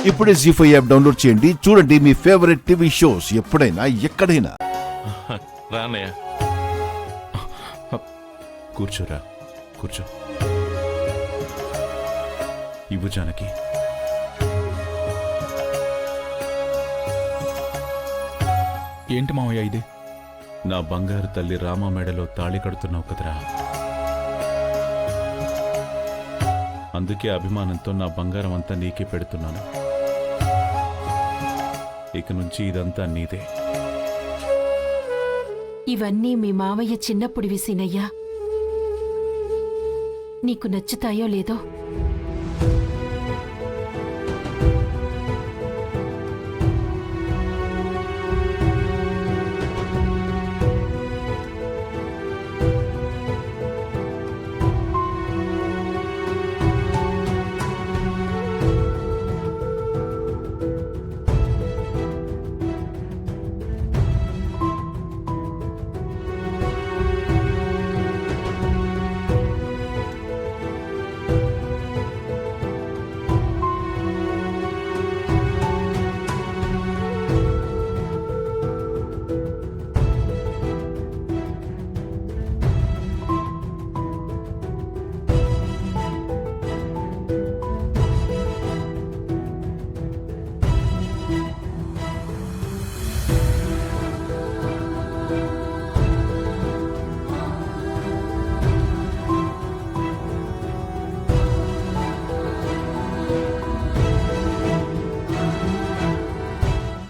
ఇప్పుడే జీ5 app download చేయండి. చూడండి మీ ఫేవరెట్ టీవీ షోస్ ఎప్పుడైనా ఎక్కడైనా. రానయ్య, కూర్చోరా, కూర్చో. ఇవ్వు జానకి. ఏంటి మావయ్య ఇది? నా బంగారు తల్లి రామ మెడలో తాళి కడుతున్నావు కదరా. అందుకే అభిమానంతో నా బంగారం అంతా నీకే పెడుతున్నాను. ఇక నుంచి ఇదంతా నీదే. ఇవన్నీ మీ మావయ్య చిన్నప్పుడివి సీనయ్యా. నీకు నచ్చుతాయో లేదో.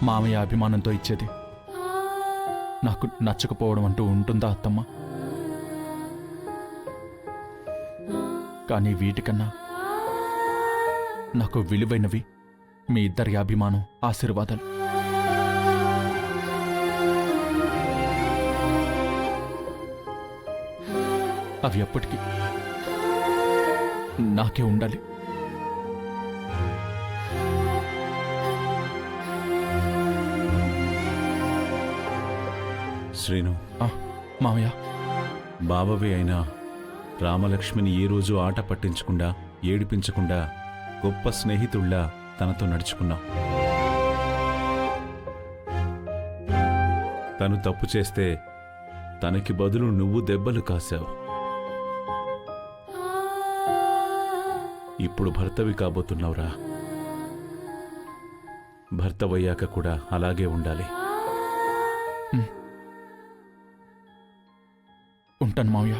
మామయ్య అభిమానంతో ఇచ్చేది నాకు నచ్చకపోవడం అంటూ ఉంటుందా అత్తమ్మ? కానీ వీటికన్నా నాకు విలువైనవి మీ ఇద్దరి అభిమానం, ఆశీర్వాదాలు. అవి ఎప్పటికీ నాకే ఉండాలి. శ్రీను, మామయ్య, బావవి అయినా రామలక్ష్మిని ఏ రోజు ఆట పట్టించకుండా, ఏడిపించకుండా గొప్ప స్నేహితుళ్లా తనతో నడుచుకున్నావు. తను తప్పు చేస్తే తనకి బదులు నువ్వు దెబ్బలు కాశావు. ఇప్పుడు భర్తవి కాబోతున్నావురా. భర్తవయ్యాక కూడా అలాగే ఉండాలి. ఉంటాను మామయ్య.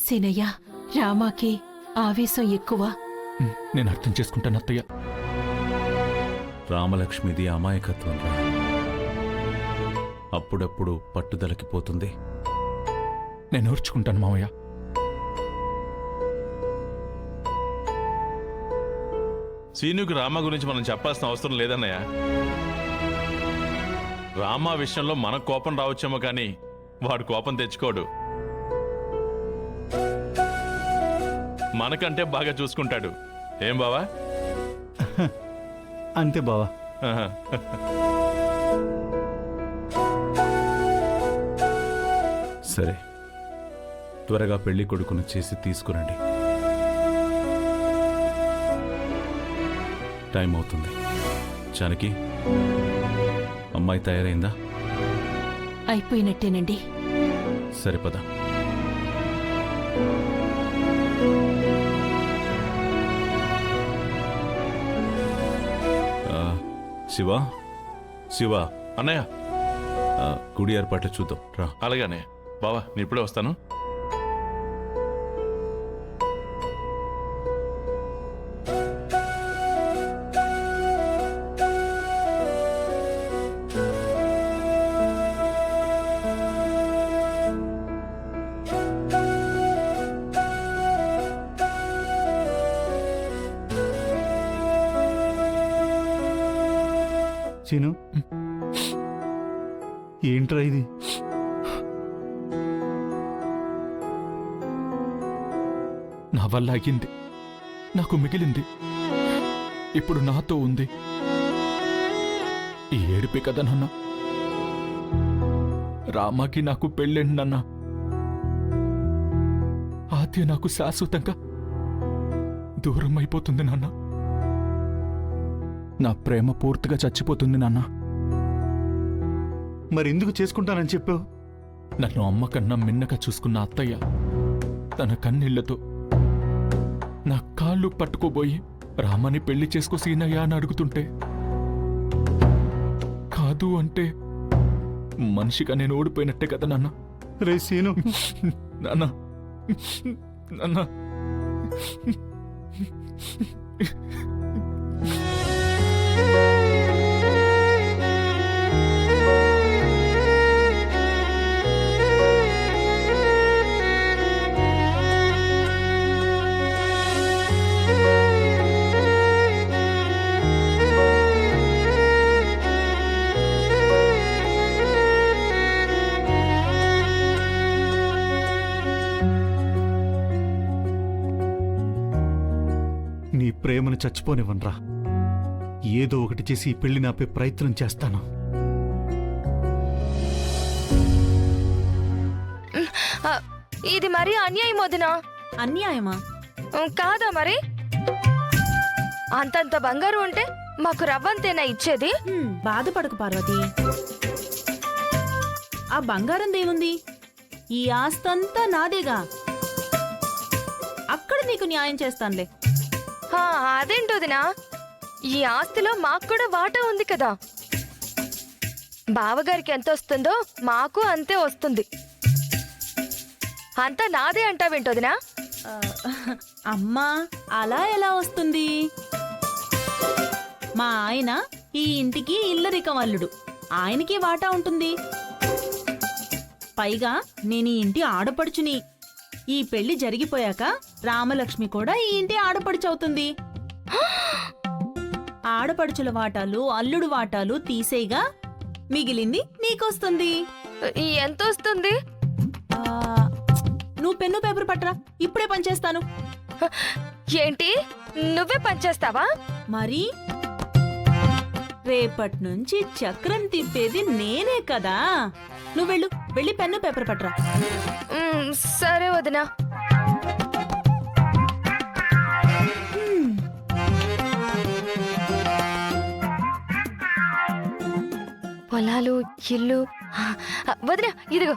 సీనయ్య, రామాకి ఆవేశం ఎక్కువ. నేను అర్థం చేసుకుంటాను అత్తయ్య. రామలక్ష్మిది అమాయకత్వం రా. అప్పుడప్పుడు పట్టుదలకి పోతుంది. నేను ఓర్చుకుంటాను మామయ్య. సీనుకి రామ గురించి మనం చెప్పాల్సిన అవసరం లేదన్నయ్య. రామ విషయంలో మన కోపం రావచ్చేమో కానీ వాడు కోపం తెచ్చుకోడు. మనకంటే బాగా చూసుకుంటాడు. ఏం బావా? అంతే బావా. సరే, త్వరగా పెళ్లి కొడుకును చేసి తీసుకురండి. టైం అవుతుంది. జానకి, అమ్మాయి తయారైందా? అయిపోయినట్టేనండి. సరే పద. శివ, శివ, అన్నయ్య, గుడి ఏర్పాట్లు చూద్దాం రా. అలాగనే బావా, నేను ఇప్పుడే వస్తాను. చీను, ఏంట్రా ఇది? నా వల్ల అయ్యింది, నాకు మిగిలింది, ఇప్పుడు నాతో ఉంది. ఈ ఏడిపే కదా నాన్న. రామాకి నాకు పెళ్ళేంటి నాన్న. ఆ సత్య నాకు శాశ్వతంగా దూరం అయిపోతుంది నాన్న. నా ప్రేమ పూర్తిగా చచ్చిపోతుంది నాన్న. మరెందుకు చేసుకుంటానని చెప్పావు? నన్ను అమ్మ కన్నా మిన్నగా చూసుకున్న అత్తయ్య తన కన్నీళ్లతో నా కాళ్ళు పట్టుకోబోయి రామని పెళ్లి చేసుకో సీనయ్య అని అడుగుతుంటే కాదు అంటే మనిషిగా నేను ఓడిపోయినట్టే కదా నాన్న. రే సీను, నాన్న నాన్న నీ ప్రేమను చచ్చిపోనివ్వనరా. ఏదో ఒకటి చేసి ఈ పెళ్లి నాపే ప్రయత్నం చేస్తాను. ఇది మరీ అన్యాయం వదినా. అన్యాయమా? కాదా మరి? అంతంత బంగారు ఉంటే మాకు రవ్వంతేనా ఇచ్చేది? బాధపడకు పార్వతి, ఆ బంగారం దేవుంది, ఈ ఆస్తంతా నాదేగా. అక్కడ నీకు న్యాయం చేస్తానులే. అదేంటోదినా, ఈ ఆస్తిలో మాకు కూడా వాటా ఉంది కదా. బావగారికి ఎంత వస్తుందో మాకు అంతే వస్తుంది. అంతా నాదే అంటావేంటోదినా? అమ్మా, అలా ఎలా వస్తుంది? మా ఆయన ఈ ఇంటికి ఇల్లరికం అల్లుడు, ఆయనకి వాటా ఉంటుంది. పైగా నేను ఈ ఇంటి ఆడపడుచుని. ఈ పెళ్లి జరిగిపోయాక రామలక్ష్మి కూడా ఈ ఇంటి ఆడపడుచవుతుంది. ఆడపడుచుల వాటాలు అల్లుడు వాటాలు తీసేయగా మిగిలింది నీకొస్తుంది. ఎంత వస్తుంది? నువ్వు పెన్ను పేపర్ పట్టరా, ఇప్పుడే పనిచేస్తాను. ఏంటి, నువ్వే పనిచేస్తావా? మరి రేపటి నుంచి చక్రం తిప్పేది నేనే కదా. నువ్వు వెళ్ళి పెన్ను పేపర్ పట్టరా. సరే వదినా. పొలాలు, ఇల్లు. వదినా, ఇదిగో.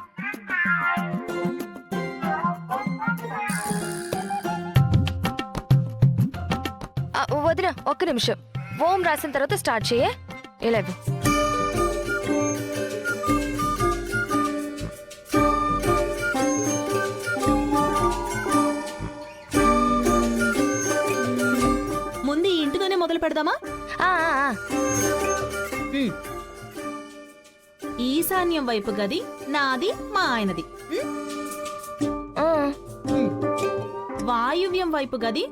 వదినా, ఒక్క నిమిషం. ఓం రాసిన తర్వాత స్టార్ట్ చేయే. ఇలాగో. ముందు ఈ ఇంటితోనే మొదలు పెడదామా? ఈశాన్యం వైపు గది నాది, మా ఆయనది. వాయువ్యం వైపు గది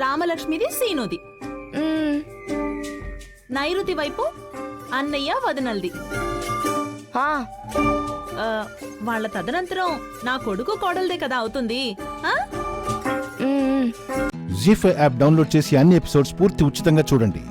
రామలక్ష్మిది, సీనుది. నైరుతి వైపు అన్నయ్య వదనల్ది. వాళ్ళ తదనంతరం నా కొడుకు కోడలదే కదా అవుతుంది. జీ5 యాప్ డౌన్లోడ్ చేసి అన్ని ఎపిసోడ్స్ పూర్తి ఉచితంగా చూడండి.